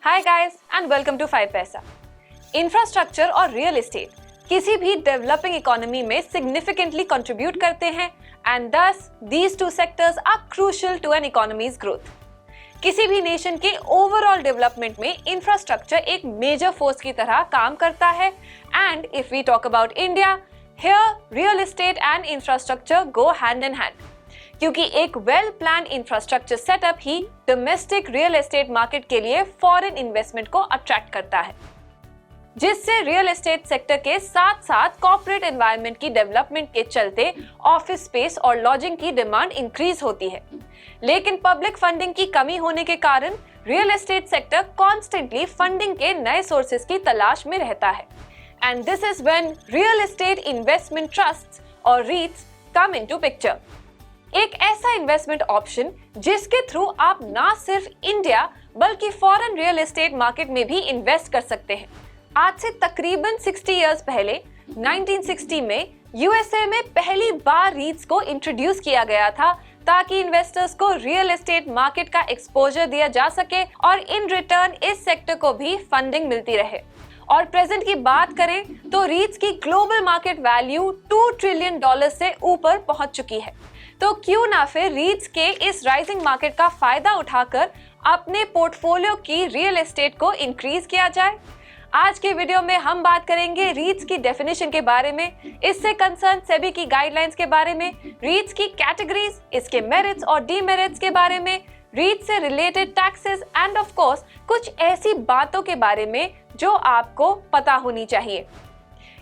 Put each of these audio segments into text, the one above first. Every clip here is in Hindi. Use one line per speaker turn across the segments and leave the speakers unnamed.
Hi guys and welcome to 5 Paisa. Infrastructure और रियल एस्टेट किसी भी डेवलपिंग इकोनॉमी में सिग्निफिकेंटली कंट्रीब्यूट करते हैं एंड दस these two sectors are crucial to an economy's growth. किसी भी नेशन के ओवरऑल डेवलपमेंट में इंफ्रास्ट्रक्चर एक मेजर फोर्स की तरह काम करता है and if we talk about India, here real estate and infrastructure go hand in hand, क्योंकि एक वेल प्लान इंफ्रास्ट्रक्चर सेटअप ही डोमेस्टिक रियल एस्टेट मार्केट के लिए फॉरेन इन्वेस्टमेंट को अट्रैक्ट करता है, जिससे रियल एस्टेट सेक्टर के साथ साथ कॉर्पोरेट एनवायरनमेंट की डेवलपमेंट के चलते ऑफिस स्पेस और लॉजिंग की डिमांड इंक्रीज होती है। लेकिन पब्लिक फंडिंग की कमी होने के कारण real estate sector constantly funding के नए सोर्सेज की तलाश में रहता है and this is when real estate investment trusts और रीट्स कम इनटू पिक्चर। एक ऐसा इन्वेस्टमेंट ऑप्शन जिसके थ्रू आप ना सिर्फ इंडिया बल्कि फॉरेन रियल एस्टेट मार्केट में भी इन्वेस्ट कर सकते हैं। आज से तकरीबन 60 इयर्स पहले 1960 में यूएसए में पहली बार रीट्स को इंट्रोड्यूस किया गया था ताकि इन्वेस्टर्स को रियल एस्टेट मार्केट का एक्सपोजर दिया जा सके और इन रिटर्न इस सेक्टर को भी फंडिंग मिलती रहे। और प्रेजेंट की बात करें तो रीट्स की ग्लोबल मार्केट वैल्यू $2 ट्रिलियन से ऊपर पहुंच चुकी है। तो क्यों ना फिर रीट्स के इस राइजिंग मार्केट का फायदा उठाकर अपने पोर्टफोलियो की रियल एस्टेट को इंक्रीज किया जाए। आज के वीडियो में हम बात करेंगे रीट्स की डेफिनेशन के बारे में, इससे कंसर्न सेबी की गाइडलाइंस के बारे में, रीट्स की कैटेगरीज, इसके मेरिट्स और डीमेरिट्स के बारे में, रीट्स से related taxes and of course कुछ ऐसी बातों के बारे में जो आपको पता होनी चाहिए।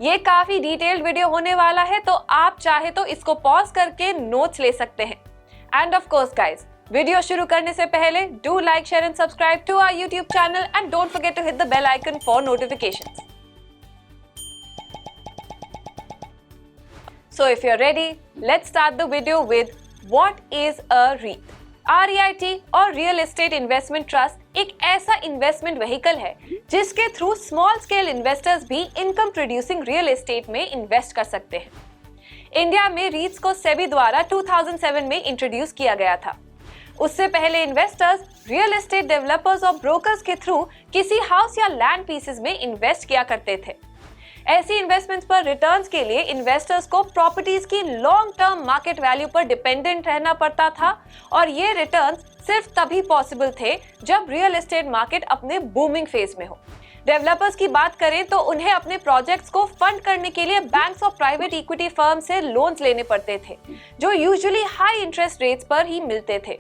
ये काफी डिटेल्ड वीडियो होने वाला है, तो आप चाहे तो इसको पॉज करके नोट्स ले सकते हैं। And of course guys, video शुरू करने से पहले do like, share and subscribe to our YouTube channel and don't forget to hit the bell icon for notifications. So if you're ready, let's start the video with what is a REIT? REIT और रियल एस्टेट इन्वेस्टमेंट ट्रस्ट एक ऐसा इन्वेस्टमेंट व्हीकल है जिसके थ्रू स्मॉल स्केल इन्वेस्टर्स भी इनकम प्रोड्यूसिंग रियल एस्टेट में इन्वेस्ट कर सकते हैं। इंडिया में रीट्स को सेबी द्वारा 2007 में इंट्रोड्यूस किया गया था। उससे पहले इन्वेस्टर्स रियल एस्टेट डेवलपर्स और ब्रोकर्स के थ्रू किसी हाउस या लैंड पीसेस में इन्वेस्ट किया करते थे। ऐसी इन्वेस्टमेंट्स पर रिटर्न्स के लिए इन्वेस्टर्स को प्रॉपर्टीज की लॉन्ग टर्म मार्केट वैल्यू पर डिपेंडेंट रहना पड़ता था और ये रिटर्न्स सिर्फ तभी पॉसिबल थे जब रियल एस्टेट मार्केट अपने बूमिंग फेज में हो। डेवलपर्स की बात करें तो उन्हें अपने प्रोजेक्ट्स को फंड करने के लिए बैंक्स और प्राइवेट इक्विटी फर्म से लोन्स लेने पड़ते थे जो यूजुअली हाई इंटरेस्ट रेट्स पर ही मिलते थे।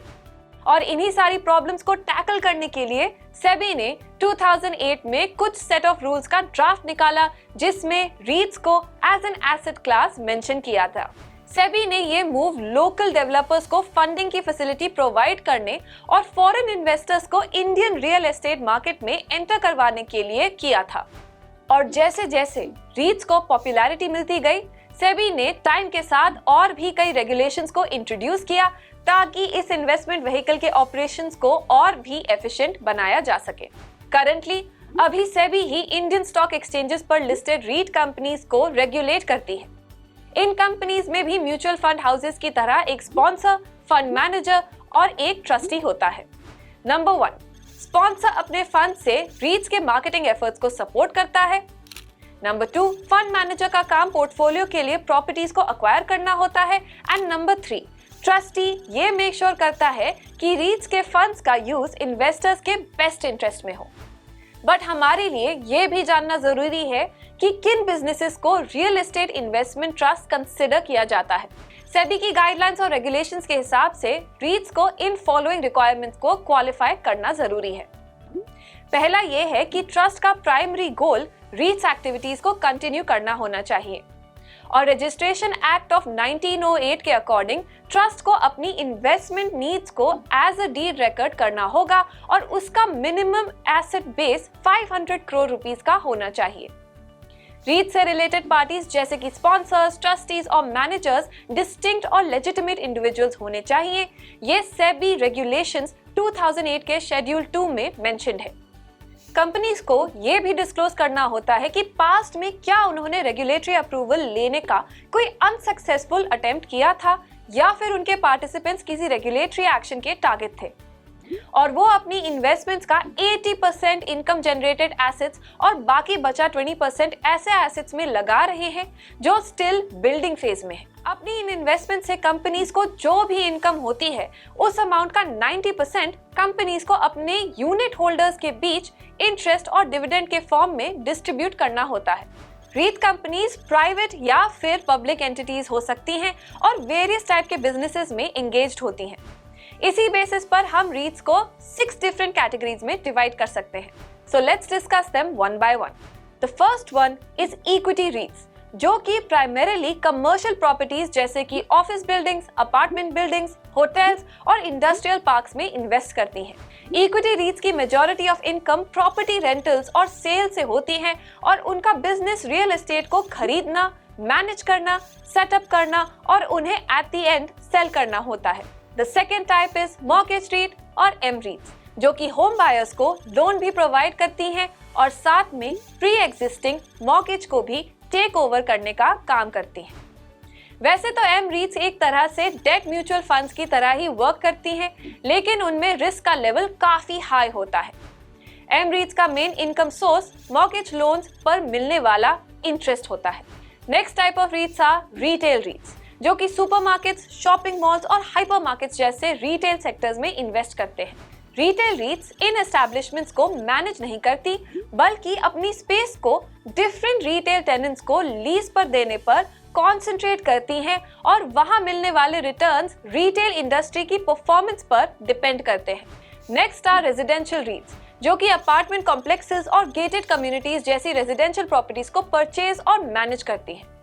और इन्हीं सारी प्रॉब्लम्स को टैकल करने के लिए सेबी ने 2008 में कुछ सेट ऑफ रूल्स का ड्राफ्ट निकाला जिसमें रीट्स को as an asset class mention किया था। सेबी ने ये मूव लोकल डेवलपर्स को फंडिंग की फैसिलिटी प्रोवाइड करने और फॉरेन इन्वेस्टर्स को इंडियन रियल एस्टेट मार्केट में एंटर करवाने के लिए किया था। और जैसे जैसे रीट्स को पॉपुलैरिटी मिलती गई, सेबी ने टाइम के साथ और भी कई रेगुलेशंस को इंट्रोड्यूस किया ताकि इस इन्वेस्टमेंट व्हीकल के ऑपरेशंस को और भी एफिशिएंट बनाया जा सके। करंटली अभी सेबी ही इंडियन स्टॉक एक्सचेंजेस पर लिस्टेड रीट कंपनीज को रेगुलेट करती है। इन कंपनीज में भी म्यूचुअल फंड हाउसेस की तरह एक स्पॉन्सर, फंड मैनेजर और एक ट्रस्टी होता है। नंबर 1, स्पॉन्सर अपने फंड से रीट्स के मार्केटिंग एफर्ट्स को सपोर्ट करता है। नंबर 2, फंड मैनेजर का काम पोर्टफोलियो के लिए प्रॉपर्टीज को अक्वायर करना होता है। एंड नंबर 3, ट्रस्टी ये मेक श्योर करता है कि रीट्स के फंड्स का यूज इन्वेस्टर्स के बेस्ट इंटरेस्ट में हो। बट हमारे लिए ये भी जानना जरूरी है कि किन बिजनेसेस को real estate investment trust consider किया जाता है। सेबी की गाइडलाइंस और रेगुलेशंस के हिसाब से रीट्स को इन फॉलोइंग रिक्वायरमेंट्स को क्वालिफाई करना जरूरी है। पहला ये है कि ट्रस्ट का प्राइमरी गोल रीट्स एक्टिविटीज को कंटिन्यू करना होना चाहिए और रजिस्ट्रेशन एक्ट ऑफ 1908 के अकॉर्डिंग ट्रस्ट को अपनी इन्वेस्टमेंट नीड्स को एज अ डीड रिकॉर्ड करना होगा और उसका minimum asset base 500 crore rupees का होना चाहिए। रीट से रिलेटेड पार्टीज जैसे कि स्पॉन्सर्स, ट्रस्टीज और मैनेजर्स डिस्टिंक्ट और लेजिटिमेट इंडिविजुअल्स होने चाहिए। ये सेबी रेगुलेशंस 2008 के शेड्यूल 2 में मेंशन्ड है। कंपनीज को ये भी डिस्क्लोज करना होता है कि पास्ट में क्या उन्होंने रेगुलेटरी अप्रूवल लेने का कोई अनसक्सेसफुल अटेम्प्ट किया था या फिर उनके पार्टिसिपेंट्स किसी रेगुलेटरी एक्शन के टारगेट थे। और वो अपनी इन्वेस्टमेंट्स का 80% इनकम जनरेटेड एसेट्स और बाकी बचा 20% ऐसे एसेट्स में लगा रहे हैं जो स्टिल बिल्डिंग फेज में है। अपनी इन इन्वेस्टमेंट से कंपनीज को जो भी इनकम होती है उस अमाउंट का 90% कंपनीज को अपने यूनिट होल्डर्स के बीच इंटरेस्ट और डिविडेंड के फॉर्म में डिस्ट्रीब्यूट करना होता है। रीट कंपनीज प्राइवेट या फिर पब्लिक एंटिटीज हो सकती हैं और वेरियस टाइप के बिजनेसेस में एंगेज्ड होती हैं। इसी बेसिस पर हम रीट्स को 6 डिफरेंट कैटेगरीज में डिवाइड कर सकते हैं। So let's discuss them one by one. The first one is equity रीट्स, जो कि प्राइमरीली कमर्शियल प्रॉपर्टीज जैसे कि office buildings, apartment buildings, hotels और इंडस्ट्रियल पार्क्स में इन्वेस्ट करती हैं। इक्विटी रीट्स की majority of income property rentals और सेल से होती है और उनका बिजनेस रियल एस्टेट को खरीदना, मैनेज करना, सेटअप करना और उन्हें एट द एंड सेल करना होता है। The second type is mortgage REIT और एम रीट्स, जो कि होम बायर्स को लोन भी प्रोवाइड करती हैं और साथ में प्री एग्जिस्टिंग मॉर्गेज को भी टेक ओवर करने का काम करती हैं। वैसे तो एम रीट्स एक तरह से डेट म्यूचुअल फंड्स की तरह ही वर्क करती हैं, लेकिन उनमें रिस्क का लेवल काफी हाई होता है। एम रीट्स का main income source mortgage loans पर मिलने वाला इंटरेस्ट होता है। Next type of REITs are retail REITs, जो कि सुपरमार्केट्स, शॉपिंग मॉल्स और हाइपरमार्केट्स जैसे रिटेल सेक्टर्स में इन्वेस्ट करते हैं। रिटेल रीट्स इन एस्टैब्लिशमेंट्स को मैनेज नहीं करती, बल्कि अपनी स्पेस को डिफरेंट रिटेल टेनेंट्स को लीज पर देने पर कॉन्सेंट्रेट करती हैं और वहां मिलने वाले रिटर्न्स रिटेल इंडस्ट्री की परफॉर्मेंस पर डिपेंड करते हैं। नेक्स्ट आर रेजिडेंशियल रीट्स, जो कि अपार्टमेंट कॉम्प्लेक्सेस और गेटेड कम्युनिटीज जैसी रेजिडेंशियल प्रॉपर्टीज को परचेज और मैनेज करती हैं।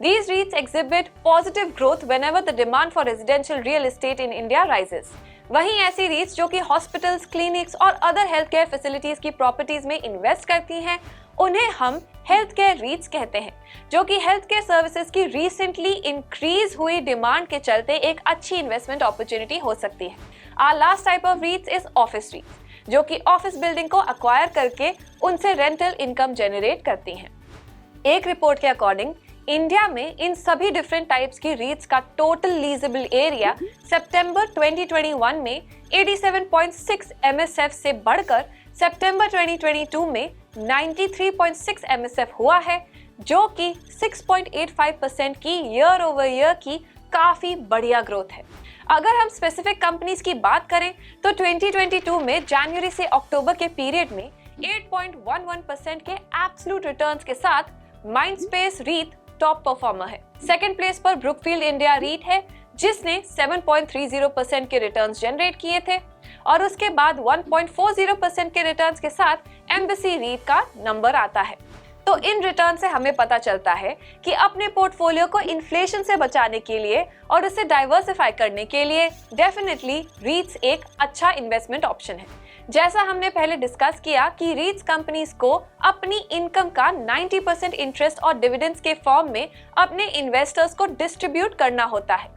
These REITs exhibit positive growth whenever the demand for residential real estate in India rises. वहीं ऐसी REITs जो कि हॉस्पिटल्स, क्लिनिक्स और अदर हेल्थ केयर फैसिलिटीज की प्रॉपर्टीज में इन्वेस्ट करती हैं, उन्हें हम हेल्थ केयर REITs कहते हैं, जो कि हेल्थ केयर सर्विसेज की रिसेंटली इंक्रीज हुई डिमांड के चलते एक अच्छी इन्वेस्टमेंट अपॉर्चुनिटी हो सकती है। Our last type of REITs is office REITs, जो कि ऑफिस बिल्डिंग को अक्वायर करके उनसे रेंटल इनकम जनरेट करती हैं। एक रिपोर्ट के अकॉर्डिंग इंडिया में इन सभी डिफरेंट टाइप्स की रीट्स का टोटल लीजेबल एरिया सितंबर 2021 में 87.6 MSF से बढ़कर सितंबर 2022 में 93.6 MSF हुआ है, जो कि 6.85% की ईयर ओवर ईयर की काफी बढ़िया ग्रोथ है। अगर हम स्पेसिफिक कंपनीज की बात करें तो 2022 में जनवरी से अक्टूबर के पीरियड में 8.11% के एब्सोल्यूट रिटर्न्स के साथ माइंडस्पेस रीट टॉप परफॉर्मर है। सेकंड प्लेस पर ब्रुकफील्ड इंडिया रीट है, जिसने 7.30% के रिटर्न्स जनरेट किए थे और उसके बाद 1.40% के रिटर्न्स के साथ एम्बेसी रीट का नंबर आता है। तो इन रिटर्न से हमें पता चलता है कि अपने पोर्टफोलियो को इन्फ्लेशन से बचाने के लिए और उसे डाइवर्सिफाई करने के लिए डेफिनेटली रीट्स एक अच्छा इन्वेस्टमेंट ऑप्शन है। जैसा हमने पहले डिस्कस किया कि रीट्स कंपनीज को अपनी इनकम का 90% इंटरेस्ट और डिविडेंड्स के फॉर्म में अपने इन्वेस्टर्स को डिस्ट्रीब्यूट करना होता है,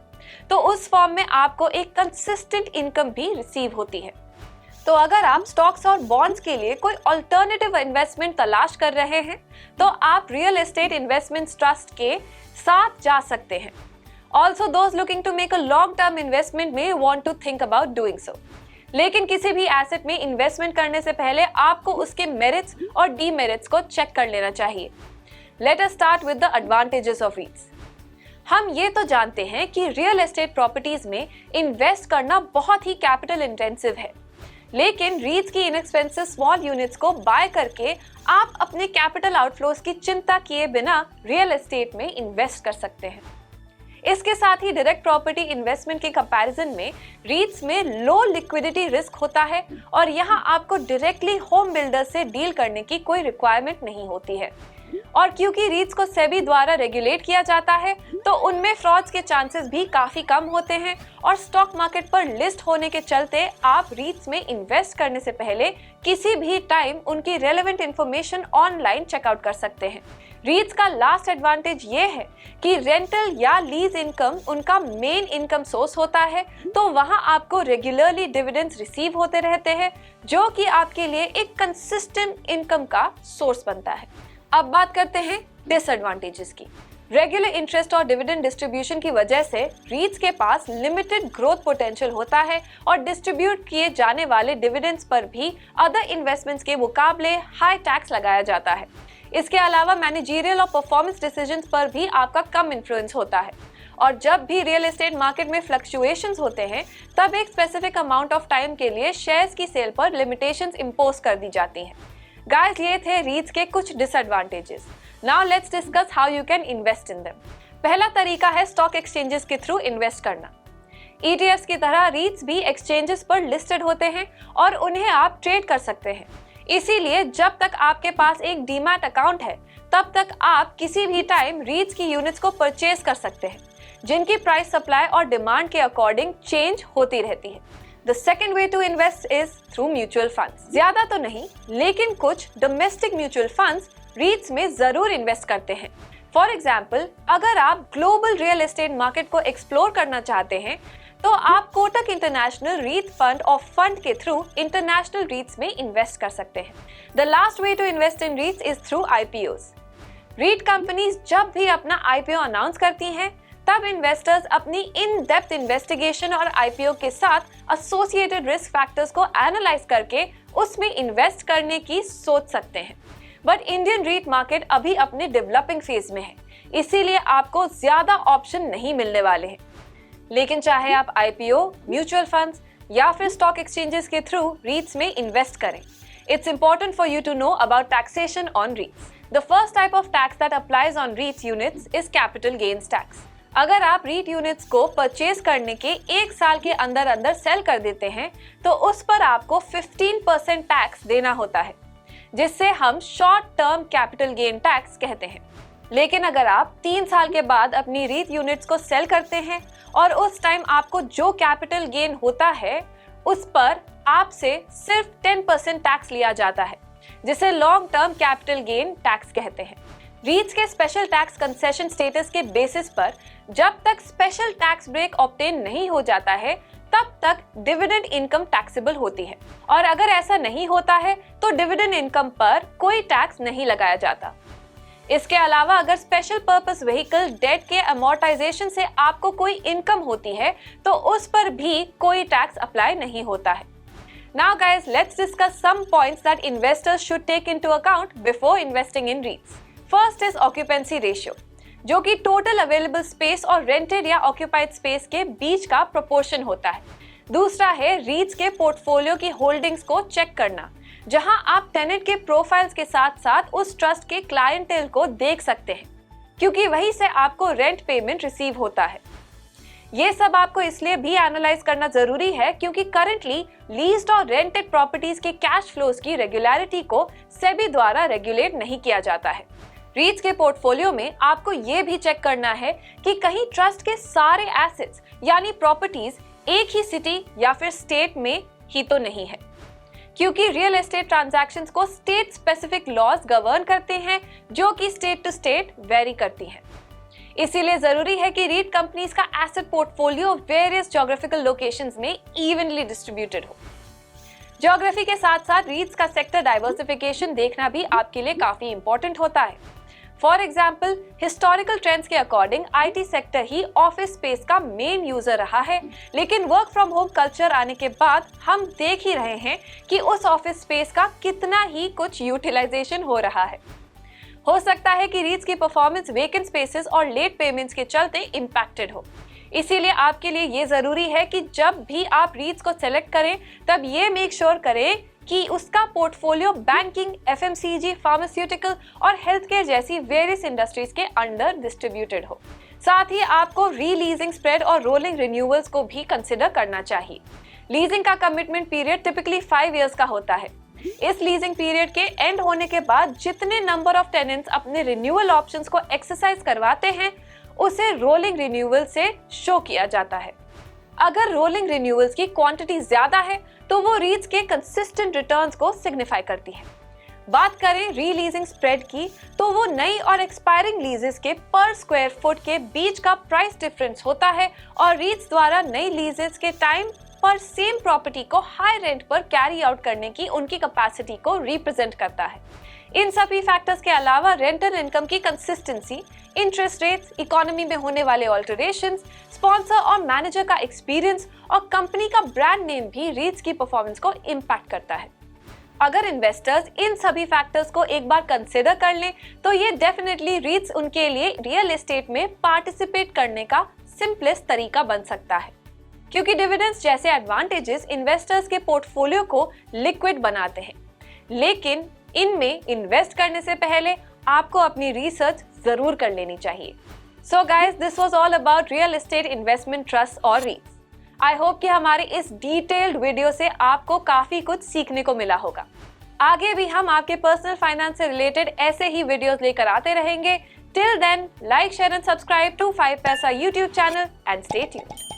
तो उस फॉर्म में आपको एक कंसिस्टेंट इनकम भी रिसीव होती है। तो अगर आप स्टॉक्स और बॉन्ड्स के लिए कोई अल्टरनेटिव इन्वेस्टमेंट तलाश कर रहे हैं तो आप रियल एस्टेट इन्वेस्टमेंट ट्रस्ट के साथ जा सकते हैं। Also those looking to make a long term investment में want to think about doing so. लेकिन किसी भी एसेट में इन्वेस्टमेंट करने से पहले आपको उसके मेरिट्स और डीमेरिट्स को चेक कर लेना चाहिए। Let us start with the advantages of रीट्स। हम ये तो जानते हैं कि रियल एस्टेट प्रॉपर्टीज में इन्वेस्ट करना बहुत ही कैपिटल इंटेंसिव है, लेकिन रीट्स की इनएक्सपेंसिव स्मॉल यूनिट्स को बाय करके आप अपने कैपिटल आउटफ्लोज की चिंता किए बिना रियल एस्टेट में इन्वेस्ट कर सकते हैं। इसके साथ ही डायरेक्ट प्रॉपर्टी इन्वेस्टमेंट के कंपैरिजन में रीट्स में लो लिक्विडिटी रिस्क होता है और यहाँ आपको डायरेक्टली होम बिल्डर से डील करने की कोई रिक्वायरमेंट नहीं होती है। और क्योंकि रीट्स को सेबी द्वारा रेगुलेट किया जाता है तो उनमें फ्रॉड्स के चांसेस भी काफी कम होते हैं और स्टॉक मार्केट पर लिस्ट होने के चलते आप रीट्स में इन्वेस्ट करने से पहले किसी भी टाइम उनकी रेलेवेंट इंफॉर्मेशन ऑनलाइन चेकआउट कर सकते हैं। रीट्स का लास्ट एडवांटेज ये है कि रेंटल या लीज इनकम उनका मेन इनकम सोर्स होता है, तो वहां आपको रेगुलरली डिविडेंड्स रिसीव होते रहते हैं, जो कि आपके लिए एक कंसिस्टेंट इनकम का सोर्स बनता है। अब बात करते हैं डिसएडवांटेजेस की। रेगुलर इंटरेस्ट और डिविडेंड डिस्ट्रीब्यूशन की वजह से रीट्स के पास लिमिटेड ग्रोथ पोटेंशियल होता है और डिस्ट्रीब्यूट किए जाने वाले डिविडेंड्स पर भी अदर इन्वेस्टमेंट्स के मुकाबले हाई टैक्स लगाया जाता है। इसके अलावा मैनेजरियल और परफॉर्मेंस डिसीजंस पर भी आपका कम इन्फ्लुएंस होता है। और जब भी रियल एस्टेट मार्केट में फ्लक्चुएशंस होते हैं तब एक स्पेसिफिक अमाउंट ऑफ टाइम के लिए शेयर्स की सेल पर लिमिटेशंस इंपोज कर दी जाती हैं। गाइस, ये थे रीट्स के कुछ disadvantages. Now let's discuss how you can invest in them. पहला तरीका है स्टॉक एक्सचेंजेस के थ्रू इन्वेस्ट करना। ETFs की तरह रीट्स भी एक्सचेंजेस पर लिस्टेड होते हैं और उन्हें आप ट्रेड कर सकते हैं। इसीलिए जब तक आपके पास एक डीमैट अकाउंट है तब तक आप किसी भी टाइम रीट्स की यूनिट्स को परचेज कर सकते हैं, जिनकी प्राइस सप्लाई और डिमांड के अकॉर्डिंग चेंज होती रहती है। The second way to invest is through mutual funds. ज्यादा तो नहीं, लेकिन कुछ डोमेस्टिक म्यूचुअल फंड्स रीट्स में जरूर इन्वेस्ट करते हैं। फॉर एग्जाम्पल, अगर आप ग्लोबल रियल एस्टेट मार्केट को एक्सप्लोर करना चाहते हैं तो आप कोटक इंटरनेशनल रीट फंड और फंड के थ्रू इंटरनेशनल रीट्स में इन्वेस्ट कर सकते हैं। The last way to invest in REITs is through IPOs। REIT companies जब भी अपना IPO अनाउंस करती हैं तब इन्वेस्टर्स अपनी इन डेप्थ इन्वेस्टिगेशन और IPO के साथ एसोसिएटेड रिस्क फैक्टर्स को एनालाइज करके उसमें इन्वेस्ट करने की सोच सकते हैं। बट इंडियन रीट मार्केट अभी अपने डेवलपिंग फेज में है, इसीलिए आपको ज्यादा ऑप्शन नहीं मिलने वाले हैं। लेकिन चाहे आप IPO, म्यूचुअल फंड्स या फिर स्टॉक एक्सचेंजेस के थ्रू रीट्स में इन्वेस्ट करें, it's important for you to know about taxation on REITs. The first type of tax that applies on REITs units is capital gains tax. अगर आप REIT यूनिट्स को परचेज करने के एक साल के अंदर अंदर सेल कर देते हैं तो उस पर आपको 15% टैक्स देना होता है, जिससे हम short term capital gain tax कहते हैं। लेकिन अगर आप 3 साल के बाद अपनी रीट यूनिट्स को सेल करते हैं और उस टाइम आपको जो कैपिटल गेन होता है उस पर आपसे सिर्फ 10% टैक्स लिया जाता है, जिसे long term capital gain tax कहते हैं। रीट्स के स्पेशल टैक्स कंसेशन स्टेटस के बेसिस पर जब तक स्पेशल टैक्स ब्रेक ऑब्टेन नहीं हो जाता है तब तक डिविडेंड इनकम टैक्सेबल होती है, और अगर ऐसा नहीं होता है तो डिविडेंड इनकम पर कोई टैक्स नहीं लगाया जाता। इसके अलावा अगर स्पेशल पर्पस व्हीकल डेट के अमोर्टाइजेशन से आपको कोई इनकम होती है तो उस पर भी कोई टैक्स अप्लाई नहीं होता है। Now guys, let's discuss some points that investors should take into account before investing in REITs. First is occupancy ratio, जो कि टोटल अवेलेबल स्पेस और रेंटेड या ऑक्यूपाइड स्पेस के बीच का प्रोपोर्शन होता है। दूसरा है रीट्स के पोर्टफोलियो की होल्डिंग्स को चेक करना, जहां आप टेनेंट के प्रोफाइल्स के साथ साथ उस ट्रस्ट के क्लाइंटेल को देख सकते हैं, क्योंकि वहीं से आपको रेंट पेमेंट रिसीव होता है। ये सब आपको इसलिए भी एनालाइज करना जरूरी है क्योंकि करंटली लीज्ड और रेंटेड प्रॉपर्टीज के कैश फ्लोज की रेगुलरिटी को सेबी द्वारा रेगुलेट नहीं किया जाता है। रीट्स के पोर्टफोलियो में आपको ये भी चेक करना है कि कहीं ट्रस्ट के सारे एसेट्स यानी प्रॉपर्टीज एक ही सिटी या फिर स्टेट में ही तो नहीं है, क्योंकि रियल एस्टेट ट्रांजैक्शंस को स्टेट स्पेसिफिक लॉज गवर्न करते हैं जो कि स्टेट टू स्टेट वेरी करती हैं। इसीलिए जरूरी है कि रीट कंपनीज का asset portfolio various geographical locations में इवनली डिस्ट्रीब्यूटेड हो। ज्योग्राफी के साथ साथ रीट्स का सेक्टर डाइवर्सिफिकेशन देखना भी आपके लिए काफी इंपॉर्टेंट होता है। फॉर एग्जाम्पल, हिस्टोरिकल ट्रेंड्स के according IT sector he office space का मेन यूजर रहा है, लेकिन वर्क फ्रॉम होम कल्चर आने के बाद हम देख ही रहे हैं कि उस ऑफिस स्पेस का कितना ही कुछ यूटिलाइजेशन हो रहा है। हो सकता है कि रीट्स की परफॉर्मेंस वेकेंट स्पेसेस और लेट पेमेंट्स के चलते इम्पैक्टेड हो। इसीलिए आपके लिए ये जरूरी है कि जब भी आप रीट्स को सेलेक्ट करें तब ये मेक श्योर करें कि उसका पोर्टफोलियो बैंकिंग, FMCG, फार्मास्यूटिकल और हेल्थ केयर जैसी वेरियस इंडस्ट्रीज के अंडर डिस्ट्रीब्यूटेड हो। साथ ही आपको रीलीजिंग स्प्रेड और रोलिंग रिन्यूअल्स को भी कंसिडर करना चाहिए। लीजिंग का कमिटमेंट पीरियड टिपिकली 5 इयर्स का होता है। इस लीजिंग पीरियड के एंड होने के बाद जितने नंबर ऑफ टेनेंट्स अपने रिन्यूअल ऑप्शंस को एक्सरसाइज करवाते हैं उसे रोलिंग रिन्यूअल से शो किया जाता है। अगर रोलिंग रिन्यूअल्स की क्वांटिटी ज्यादा है तो वो रीट्स के कंसिस्टेंट रिटर्न्स को सिग्निफाई करती है। बात करें रीलीजिंग स्प्रेड की तो वो नई और एक्सपायरिंग लीजेस के पर स्क्वायर फुट के बीच का प्राइस डिफरेंस होता है और रीट्स द्वारा नई लीजेस के टाइम पर सेम प्रॉपर्टी को हाई रेंट पर कैरी आउट करने की उनकी कैपेसिटी को रिप्रेजेंट करता है। इन सभी फैक्टर्स के अलावा रेंटल इनकम की कंसिस्टेंसी, इंटरेस्ट रेट्स, इकोनॉमी में होने वाले ऑल्टरेशंस, स्पॉन्सर और मैनेजर का एक्सपीरियंस और कंपनी का ब्रांड नेम भी रीट्स की परफॉर्मेंस को इम्पैक्ट करता है। अगर इन्वेस्टर्स इन सभी फैक्टर्स को एक बार कंसिडर कर लें तो ये डेफिनेटली रीट्स उनके लिए रियल एस्टेट में पार्टिसिपेट करने का सिंपलेस्ट तरीका बन सकता है, क्योंकि डिविडेंड्स जैसे एडवांटेजेस इन्वेस्टर्स के पोर्टफोलियो को लिक्विड बनाते हैं। लेकिन इनमें इन्वेस्ट करने से पहले आपको अपनी रिसर्च जरूर कर लेनी चाहिए। So guys, this was all about real estate investment trust और रीट्स। आई होप कि हमारे इस डिटेल्ड वीडियो से आपको काफी कुछ सीखने को मिला होगा। आगे भी हम आपके पर्सनल फाइनेंस से रिलेटेड ऐसे ही वीडियोस लेकर आते रहेंगे। Till then, like, share and subscribe to 5 Paisa YouTube channel and stay tuned.